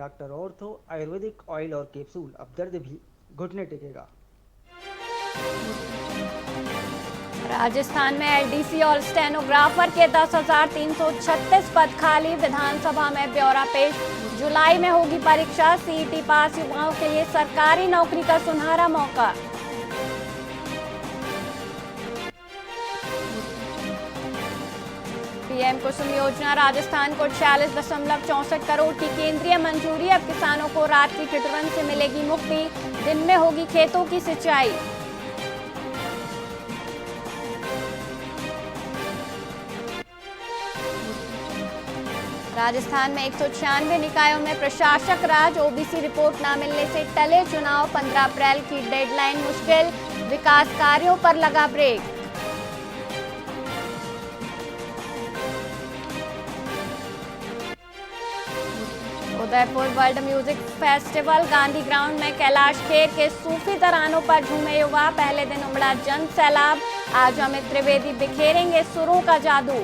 Doctor ortho Ayurvedic oil और capsule, अब दर्द भी घुटने टेकेगा। राजस्थान में एलडीसी और स्टेनोग्राफर के 10,336 पद खाली, विधानसभा में ब्यौरा पेश। जुलाई में होगी परीक्षा, सीईटी पास युवाओं के लिए सरकारी नौकरी का सुनहरा मौका। पीएम कुसुम योजना, राजस्थान को 46.64 करोड़ की केंद्रीय मंजूरी। अब किसानों को रात की ठिठुरन से मिलेगी मुक्ति, दिन में होगी खेतों की सिंचाई। राजस्थान में 196 निकायों में प्रशासक राज, ओबीसी रिपोर्ट न मिलने से टले चुनाव। 15 अप्रैल की डेडलाइन मुश्किल, विकास कार्यों पर लगा break. Udaipur world music festival, Gandhi ground में कैलाश खेर के सूफी तरानों पर झूमे युवा। पहले दिन उमड़ा जन सैलाब, आज अमित त्रिवेदी बिखेरेंगे सुरों का जादू।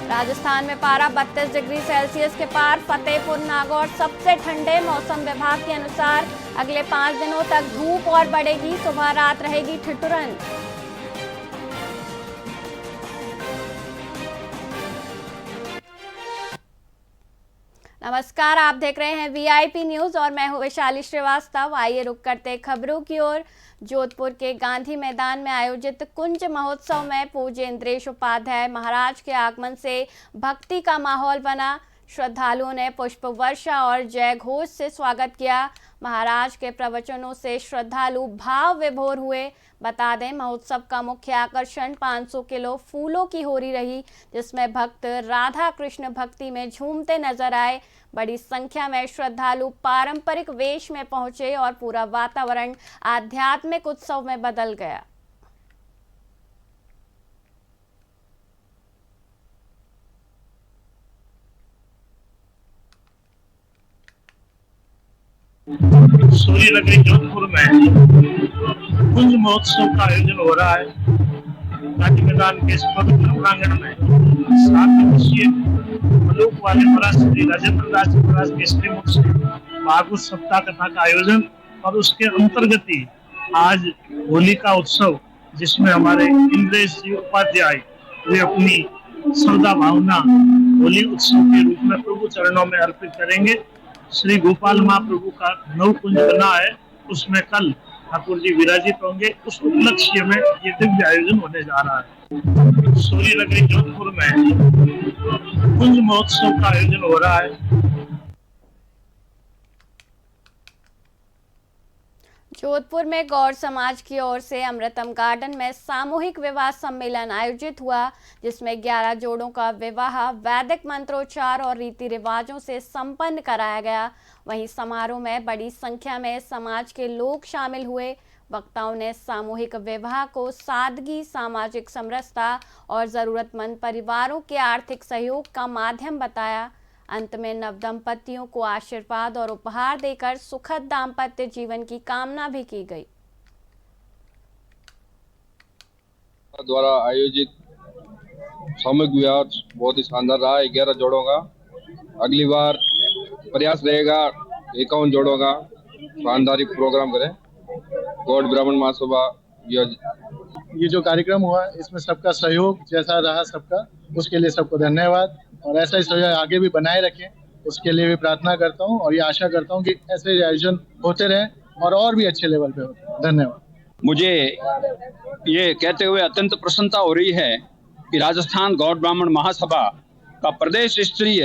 राजस्थान में पारा 32 डिग्री सेल्सियस के पार, फतेहपुर नागौर सबसे ठंडे। मौसम विभाग के अनुसार अगले 5 दिनों तक धूप और बढ़ेगी, सुबह रात रहेगी ठिठुरन। नमस्कार, आप देख रहे हैं वीआईपी न्यूज और मैं हूं वैशाली श्रीवास्तव। आइए रुक करते खबरों की ओर। जोधपुर के गांधी मैदान में आयोजित कुंज महोत्सव में पूज्य इंद्रेश उपाध्याय महाराज के आगमन से भक्ति का माहौल बना। श्रद्धालुओं ने पुष्प वर्षा और जय घोष से स्वागत किया। महाराज के प्रवचनों से श्रद्धालु भाव विभोर हुए। बता दें, महोत्सव का मुख्य आकर्षण 500 किलो फूलों की होरी रही, जिसमें भक्त राधा कृष्ण भक्ति में झूमते नजर आए। बड़ी संख्या में श्रद्धालु पारंपरिक वेश में पहुंचे और पूरा वातावरण आध्यात्मिक उत्सव में बदल गया। सूर्यनगरी जोधपुर में कुंज महोत्सव का आयोजन हो रहा है। गांधी मैदान के इस पवित्र प्रांगण में 7 दिवसीय मलूक वाले महाराज श्री राजेंद्र दास जी महाराज के श्रीमुख से भागवत सप्ताह कथा का आयोजन और उसके अंतर्गत ही आज होली का उत्सव, जिसमें हमारे इंद्रेश जी उपाध्याय वे अपनी श्रद्धा भावना होली उत्सव के रूप में प्रभु चरणों में अर्पित करेंगे। श्री गोपाल महाप्रभु का नव कुंज बना है, उसमें कल ठाकुर जी विराजित होंगे। उस उपलक्ष्य में ये दिव्य आयोजन होने जा रहा है। सूर्यनगरी जोधपुर में कुंज महोत्सव का आयोजन हो रहा है। जोधपुर में गौर समाज की ओर से अमृतम गार्डन में सामूहिक विवाह सम्मेलन आयोजित हुआ, जिसमें 11 जोड़ों का विवाह वैदिक मंत्रोच्चार और रीति रिवाजों से संपन्न कराया गया। वहीं समारोह में बड़ी संख्या में समाज के लोग शामिल हुए। वक्ताओं ने सामूहिक विवाह को सादगी, सामाजिक समरसता और जरूरतमंद परिवारों के आर्थिक सहयोग का माध्यम बताया। अंत में नवदंपतियों को आशीर्वाद और उपहार देकर सुखद दाम्पत्य जीवन की कामना भी की गई। द्वारा आयोजित सामूहिक विवाह बहुत ही शानदार रहा है। 11 जोड़ों का अगली बार प्रयास रहेगा 51 जोड़ों का शानदार प्रोग्राम करें। गौड़ ब्राह्मण महासभा ये जो कार्यक्रम हुआ, इसमें सबका सहयोग जैसा रहा सबका, उसके लिए सबको धन्यवाद और ऐसा ही सहयोग आगे भी बनाए रखें, उसके लिए भी प्रार्थना करता हूँ और ये आशा करता हूँ कि ऐसे आयोजन होते रहें और भी अच्छे लेवल पे होते। धन्यवाद। मुझे ये कहते हुए अत्यंत प्रसन्नता हो रही है कि राजस्थान गौड़ ब्राह्मण महासभा का प्रदेश स्तरीय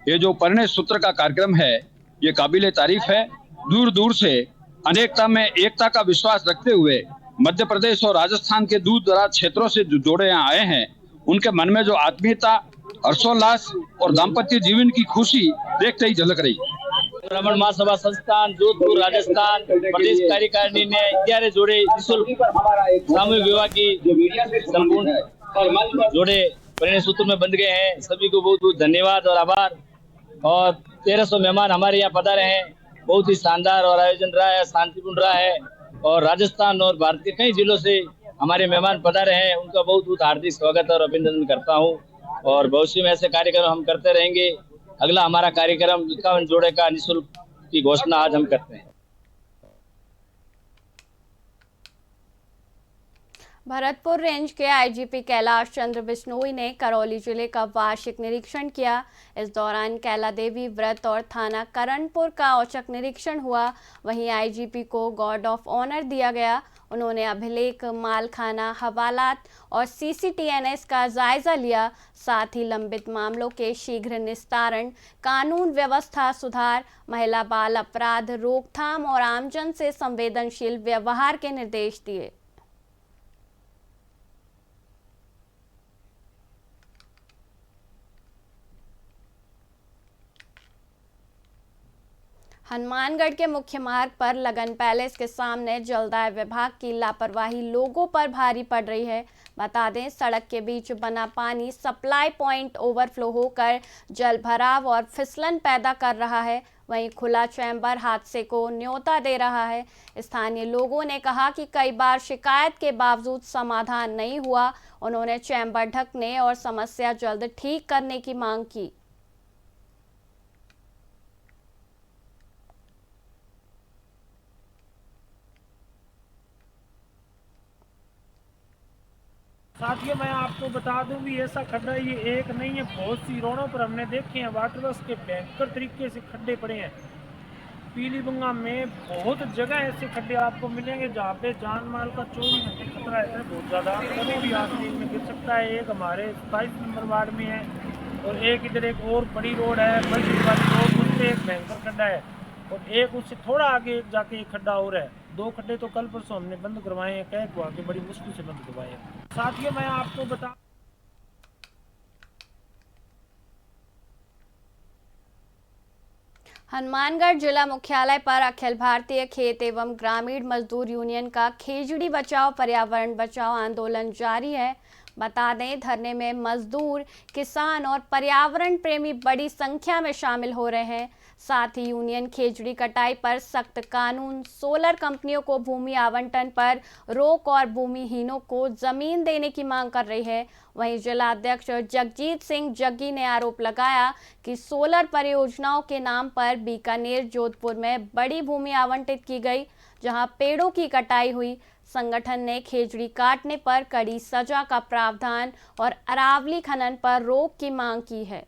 ये जो परिणय सूत्र का कार्यक्रम है, ये काबिले तारीफ है। दूर दूर से अनेकता में एकता का विश्वास रखते हुए मध्य प्रदेश और राजस्थान के दूर दराज क्षेत्रों से जो जोड़े यहाँ आए हैं, उनके मन में जो आत्मीयता, हर्षोल्लास और दाम्पत्य जीवन की खुशी देखते ही झलक रही। ब्राह्मण महासभा संस्थान जोधपुर राजस्थान प्रदेश कार्यकारिणी ने 11 जोड़े निःशुल्क सामूहिक विवाह की संपूर्ण जोड़े परिणय सूत्र में बंध गए हैं। सभी को बहुत बहुत धन्यवाद और आभार। और 1300 मेहमान हमारे यहाँ पधारे हैं। बहुत ही शानदार और आयोजन रहा है, शांतिपूर्ण रहा है और राजस्थान और भारत के कई जिलों से हमारे मेहमान पधारे हैं, उनका बहुत बहुत हार्दिक स्वागत और अभिनंदन करता हूं। और भविष्य में ऐसे कार्यक्रम हम करते रहेंगे। अगला हमारा कार्यक्रम 51 जोड़े का निःशुल्क की घोषणा आज हम करते हैं। भरतपुर रेंज के आईजीपी कैलाश चंद्र बिश्नोई ने करौली जिले का वार्षिक निरीक्षण किया। इस दौरान कैला देवी व्रत और थाना करणपुर का औचक निरीक्षण हुआ। वहीं आईजीपी को गार्ड ऑफ ऑनर दिया गया। उन्होंने अभिलेख, मालखाना, हवालात और सीसीटीएनएस का जायजा लिया। साथ ही लंबित मामलों के शीघ्र निस्तारण, कानून व्यवस्था सुधार, महिला बाल अपराध रोकथाम और आमजन से संवेदनशील व्यवहार के निर्देश दिए। हनुमानगढ़ के मुख्य मार्ग पर लगन पैलेस के सामने जलदाय विभाग की लापरवाही लोगों पर भारी पड़ रही है। बता दें, सड़क के बीच बना पानी सप्लाई पॉइंट ओवरफ्लो होकर जल भराव और फिसलन पैदा कर रहा है। वहीं खुला चैम्बर हादसे को न्योता दे रहा है। स्थानीय लोगों ने कहा कि कई बार शिकायत के बावजूद समाधान नहीं हुआ। उन्होंने चैम्बर ढकने और समस्या जल्द ठीक करने की मांग की। साथियों, मैं आपको बता दूं भी ऐसा खड्डा ये एक नहीं है, बहुत सी रोडों पर हमने देखे हैं वाटर वर्क्स के भयंकर तरीके से खड्डे पड़े हैं। पीलीबंगा में बहुत जगह ऐसे खड्डे आपको मिलेंगे जहाँ पे जान माल का 24 घंटे खतरा है बहुत ज़्यादा। कभी भी आदमी में गिर सकता है। एक हमारे 27 नंबर वार्ड में है और एक इधर एक और बड़ी रोड है, मस्जिद वाली रोड, उस पर एक भयंकर खड्डा है और एक उससे थोड़ा आगे जाके एक खड्डा और है। 2 खड्डे तो कल परसों हमने बंद करवाए हैं, कह को आके बड़ी मुश्किल से बंद करवाए हैं। साथियों, मैं आपको बता हनुमानगढ़ जिला मुख्यालय पर अखिल भारतीय खेत एवं ग्रामीण मजदूर यूनियन का खेजड़ी बचाओ पर्यावरण बचाओ आंदोलन जारी है। बता दें, धरने में मजदूर, किसान और पर्यावरण प्रेमी बड़ी संख्या में शामिल हो रहे हैं। साथ ही यूनियन खेजड़ी कटाई पर सख्त कानून, सोलर कंपनियों को भूमि आवंटन पर रोक और भूमिहीनों को जमीन देने की मांग कर रही है। वहीं जिला अध्यक्ष जगजीत सिंह जग्गी ने आरोप लगाया कि सोलर परियोजनाओं के नाम पर बीकानेर, जोधपुर में बड़ी भूमि आवंटित की गई, जहां पेड़ों की कटाई हुई। संगठन ने खेजड़ी काटने पर कड़ी सजा का प्रावधान और अरावली खनन पर रोक की मांग की है।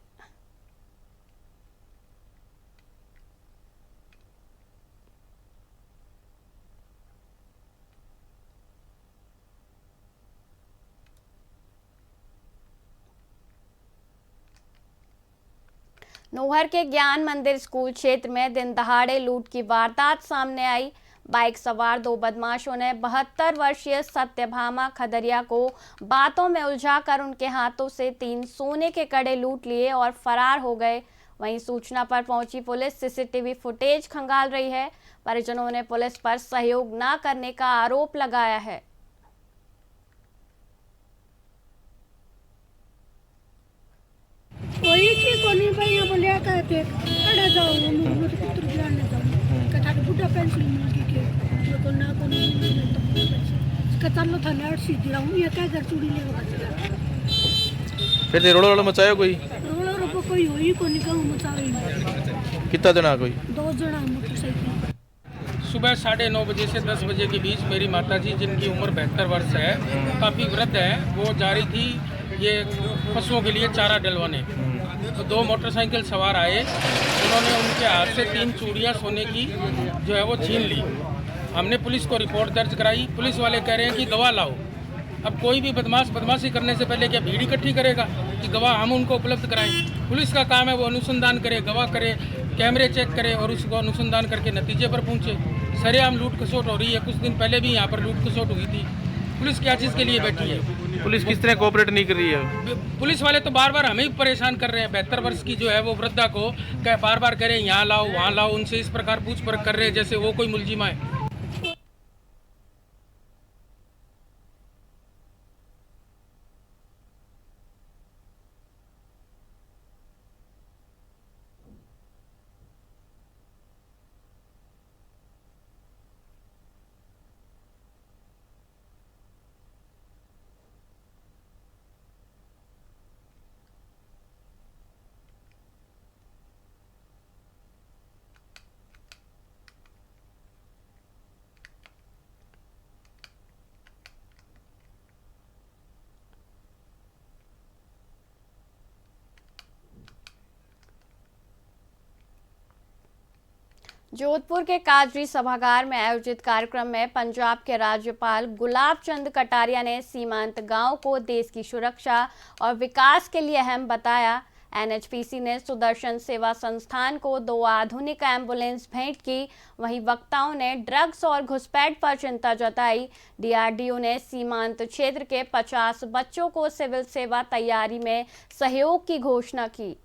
नोहर के ज्ञान मंदिर स्कूल क्षेत्र में दिन दहाड़े लूट की वारदात सामने आई। बाइक सवार 2 बदमाशों ने 72 वर्षीय सत्यभामा खदरिया को बातों में उलझाकर उनके हाथों से 3 सोने के कड़े लूट लिए और फरार हो गए। वहीं सूचना पर पहुंची पुलिस सीसीटीवी फुटेज खंगाल रही है। परिजनों ने पुलिस पर सहयोग न करने का आरोप लगाया है। कोई की कोनी भाई यहाँ बोले कहते अड़े जाओ मुझे पुत्र ज्ञान ले जाओ कथा के बुढ़ा पेंसिल मिल के तो ना कोनी कथा लो था नर्स सीधी रहूं ये क्या घर चूड़ी ले फिर रोड़ा मचाया कोई रोड़ा रोको कोई होई कोनी कहूं मचावे कितना जना कोई 2 जना मोटरसाइकिल। सुबह 9:30 बजे से 10 बजे के बीच मेरी माताजी, जिनकी उम्र 72 वर्ष है, काफ़ी वृद्ध है, वो जा रही थी ये पशुओं के लिए चारा डलवाने। तो 2 मोटरसाइकिल सवार आए, उन्होंने उनके हाथ से 3 चूड़ियाँ सोने की जो है वो छीन ली। हमने पुलिस को रिपोर्ट दर्ज कराई। पुलिस वाले कह रहे हैं कि गवाह लाओ। अब कोई भी बदमाश बदमाशी करने से पहले क्या भीड़ इकट्ठी करेगा कि गवाह हम उनको उपलब्ध कराएं? पुलिस का काम है वो अनुसंधान करे, गवाह करे, कैमरे चेक करे और उसको अनुसंधान करके नतीजे पर पहुंचे। सरेआम लूट खसोट हो रही है। कुछ दिन पहले भी यहाँ पर लूट खसोट हुई थी। पुलिस क्या चीज़ के लिए बैठी है? पुलिस किस तरह कोऑपरेट नहीं कर रही है? पुलिस वाले तो बार बार हमें ही परेशान कर रहे हैं। 72 वर्ष की जो है वो वृद्धा को बार बार कह रहे हैं यहाँ लाओ वहाँ लाओ, उनसे इस प्रकार पूछ परख कर रहे हैं जैसे वो कोई मुलजिमा है। जोधपुर के काजरी सभागार में आयोजित कार्यक्रम में पंजाब के राज्यपाल गुलाब चंद कटारिया ने सीमांत गांव को देश की सुरक्षा और विकास के लिए अहम बताया। एनएचपीसी ने सुदर्शन सेवा संस्थान को 2 आधुनिक एम्बुलेंस भेंट की। वहीं वक्ताओं ने ड्रग्स और घुसपैठ पर चिंता जताई। डीआरडीओ ने सीमांत क्षेत्र के 50 बच्चों को सिविल सेवा तैयारी में सहयोग की घोषणा की।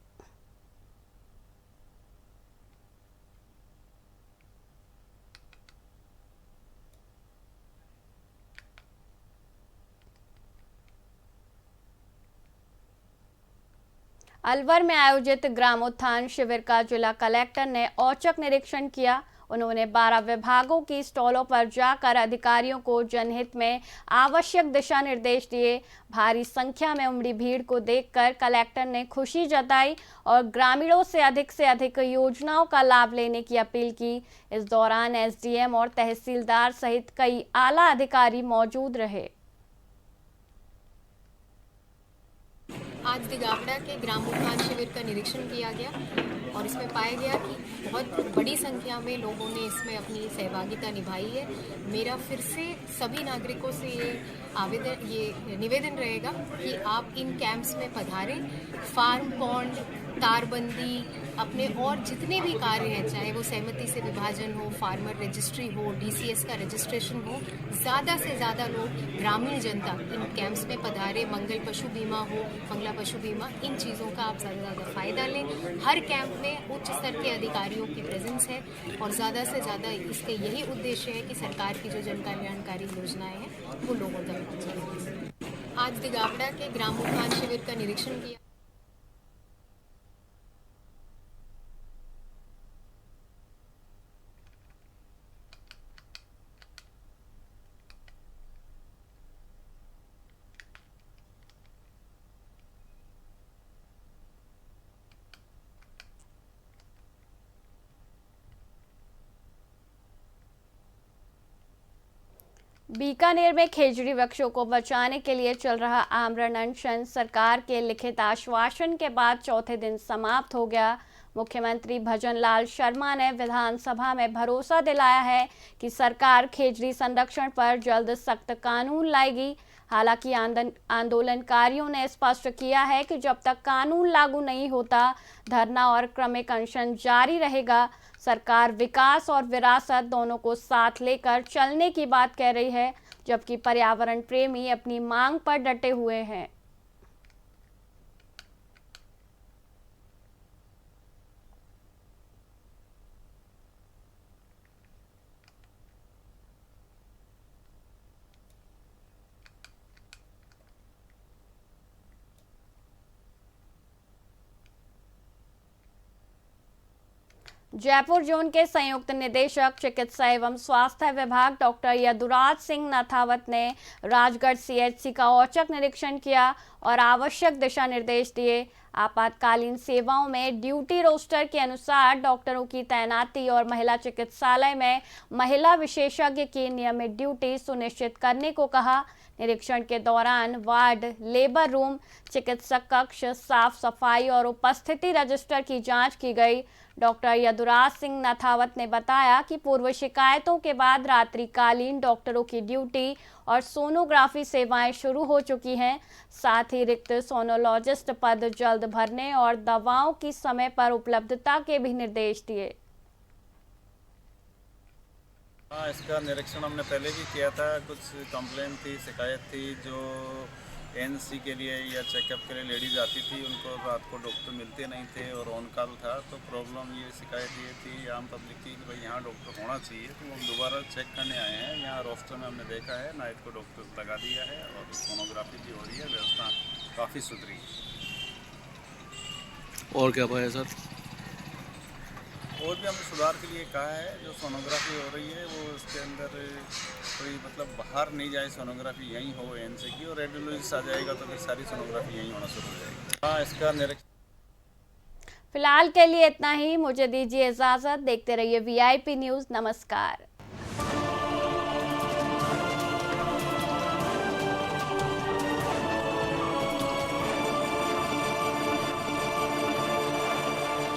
अलवर में आयोजित ग्रामोत्थान शिविर का जिला कलेक्टर ने औचक निरीक्षण किया। उन्होंने 12 विभागों की स्टॉलों पर जाकर अधिकारियों को जनहित में आवश्यक दिशा निर्देश दिए। भारी संख्या में उमड़ी भीड़ को देखकर कलेक्टर ने खुशी जताई और ग्रामीणों से अधिक योजनाओं का लाभ लेने की अपील की। इस दौरान एसडीएम और तहसीलदार सहित कई आला अधिकारी मौजूद रहे। आज दिगावड़ा के ग्रामोत्थान शिविर का निरीक्षण किया गया और इसमें पाया गया कि बहुत बड़ी संख्या में लोगों ने इसमें अपनी सहभागिता निभाई है। मेरा फिर से सभी नागरिकों से ये निवेदन रहेगा कि आप इन कैंप्स में पधारें। फार्म पॉन्ड, तारबंदी, अपने और जितने भी कार्य हैं, चाहे वो सहमति से विभाजन हो, फार्मर रजिस्ट्री हो, डीसीएस का रजिस्ट्रेशन हो, ज़्यादा से ज़्यादा लोग ग्रामीण जनता इन कैंप्स में पधारे। मंगल पशु बीमा हो, मंगला पशु बीमा, इन चीज़ों का आप ज़्यादा फ़ायदा लें। हर कैंप में उच्च स्तर के अधिकारियों की प्रेजेंस है और ज़्यादा से ज़्यादा इसके यही उद्देश्य है कि सरकार की जो जन कल्याणकारी योजनाएँ हैं वो लोगों तक पहुँचाएं। आज दिगावड़ा के ग्रामोत्थान शिविर का निरीक्षण किया। बीकानेर में खेजड़ी वृक्षों को बचाने के लिए चल रहा आमरण अनशन सरकार के लिखित आश्वासन के बाद चौथे दिन समाप्त हो गया। मुख्यमंत्री भजनलाल शर्मा ने विधानसभा में भरोसा दिलाया है कि सरकार खेजड़ी संरक्षण पर जल्द सख्त कानून लाएगी। हालांकि आंदोलनकारियों ने स्पष्ट किया है कि जब तक कानून लागू नहीं होता धरना और क्रमिक अनशन जारी रहेगा। सरकार विकास और विरासत दोनों को साथ लेकर चलने की बात कह रही है, जबकि पर्यावरण प्रेमी अपनी मांग पर डटे हुए हैं। जयपुर जोन के संयुक्त निदेशक चिकित्सा एवं स्वास्थ्य विभाग डॉक्टर यदुराज सिंह नाथावत ने राजगढ़ सीएचसी का औचक निरीक्षण किया और आवश्यक दिशा निर्देश दिए। आपातकालीन सेवाओं में ड्यूटी रोस्टर के अनुसार डॉक्टरों की तैनाती और महिला चिकित्सालय में महिला विशेषज्ञ की नियमित ड्यूटी सुनिश्चित करने को कहा। निरीक्षण के दौरान वार्ड, लेबर रूम, चिकित्सक कक्ष, साफ सफाई और उपस्थिति रजिस्टर की जांच की गई। डॉक्टर यदुराज सिंह नाथावत ने बताया कि पूर्व शिकायतों के बाद रात्रिकालीन डॉक्टरों की ड्यूटी और सोनोग्राफी सेवाएं शुरू हो चुकी हैं। साथ ही रिक्त सोनोलॉजिस्ट पद जल्द भरने और दवाओं की समय पर उपलब्धता के भी निर्देश दिए। हाँ, इसका निरीक्षण हमने पहले भी किया था। कुछ कंप्लेंट थी, शिकायत थी, जो एनसी के लिए या चेकअप के लिए लेडीज़ आती थी, उनको रात को डॉक्टर मिलते नहीं थे और ऑन कॉल था। तो प्रॉब्लम ये शिकायत ये थी आम पब्लिक की कि भाई यहाँ डॉक्टर होना चाहिए। तो हम दोबारा चेक करने आए हैं। यहाँ रोस्टर में हमने देखा है नाइट को डॉक्टर लगा दिया है और सोनोग्राफी भी हो रही है। व्यवस्था काफ़ी सुधरी। और क्या पाया सर? और भी हमने सुधार के लिए कहा है। जो सोनोग्राफी हो रही है वो उसके अंदर कोई मतलब बाहर नहीं जाए, सोनोग्राफी यहीं हो एनसी की, और रेडियोलॉजिस्ट आ जाएगा तो फिर सारी सोनोग्राफी यहीं होना शुरू हो जाएगी। हाँ, इसका निरीक्षण फिलहाल के लिए इतना ही। मुझे दीजिए इजाजत। देखते रहिए वीआईपी न्यूज़। नमस्कार।